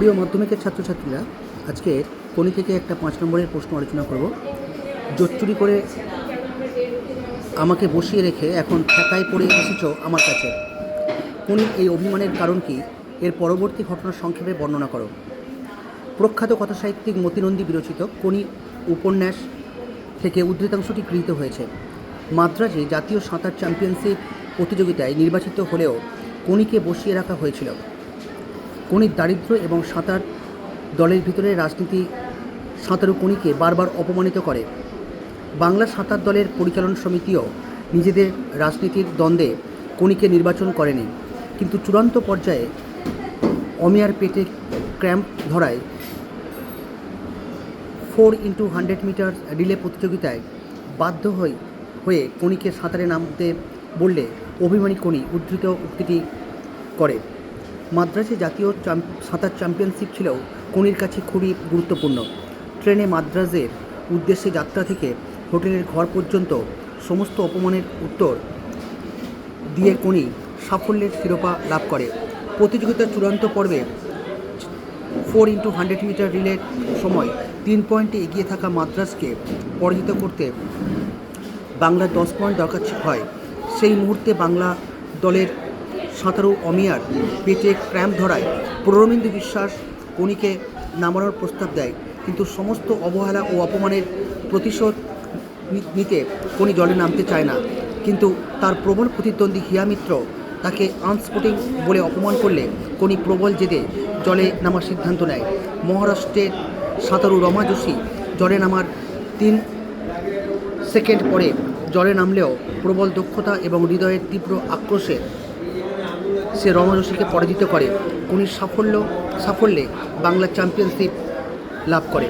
প্রিয় মাধ্যমিকের ছাত্রছাত্রীরা, আজকে কোনি থেকে একটা 5 নম্বরের প্রশ্ন আলোচনা করব। জোচ্চুরি করে আমাকে বসিয়ে রেখে এখন ঠেকায় পড়ে এসেছো আমার কাছে। কোনির এই অভিমানের কারণ কি? এর পরবর্তী ঘটনার সংক্ষেপে বর্ণনা করো। প্রখ্যাত কথাসাহিত্যিক মতিনন্দী বিরচিত কোনি উপন্যাস থেকে উদ্ধৃতাংশটি গৃহীত হয়েছে। মাদ্রাজে জাতীয় সাঁতার চ্যাম্পিয়নশিপ প্রতিযোগিতায় নির্বাচিত হলেও কোনিকে বসিয়ে রাখা হয়েছিল। কোনির দারিদ্র্য এবং সাঁতার দলের ভিতরে রাজনীতি সাঁতারু কোনিকে বারবার অপমানিত করে। বাংলা সাঁতার দলের পরিচালন সমিতিও নিজেদের রাজনীতির দ্বন্দ্বে কোনিকে নির্বাচন করেনি, কিন্তু চূড়ান্ত পর্যায়ে অমিয়ার পেটে ক্র্যাম্প ধরায় 4x100 মিটার রিলে প্রতিযোগিতায় বাধ্য হয়ে কোনিকে সাঁতারে নামতে বললে অভিমানী কোনি উদ্ধৃত উক্তিটি করে। মাদ্রাজে জাতীয় সাঁতার চ্যাম্পিয়নশিপ ছিল কোনির কাছে খুবই গুরুত্বপূর্ণ। ট্রেনে মাদ্রাজের উদ্দেশ্যে যাত্রা থেকে হোটেলের ঘর পর্যন্ত সমস্ত অপমানের উত্তর দিয়ে কোনি সাফল্যের শিরোপা লাভ করে। প্রতিযোগিতার চূড়ান্ত পর্বে 4x100 মিটার রিলের সময় 3 পয়েন্টে এগিয়ে থাকা মাদ্রাজকে পরাজিত করতে বাংলার 10 পয়েন্ট দরকার হয়। সেই মুহূর্তে বাংলা দলের সাঁতারু অমিয়ার পেটে ক্র্যাম্প ধরায় প্ররমেন্দু বিশ্বাস কোনিকে নামানোর প্রস্তাব দেয়, কিন্তু সমস্ত অবহেলা ও অপমানের প্রতিশোধ নিতে কোনি জলে নামতে চায় না। কিন্তু তার প্রবল প্রতিদ্বন্দ্বী হিয়া মিত্র তাকে আনস্পোর্টিং বলে অপমান করলে কোনি প্রবল জেদে জলে নামার সিদ্ধান্ত নেয়। মহারাষ্ট্রের সাঁতারু রমা যোশী জলে নামার 3 সেকেন্ড পরে জলে নামলেও প্রবল দক্ষতা এবং হৃদয়ের তীব্র আক্রোশে সে রমা যোশীকে পরাজিত করে। কোনির সাফল্যে বাংলা চ্যাম্পিয়নশিপ লাভ করে।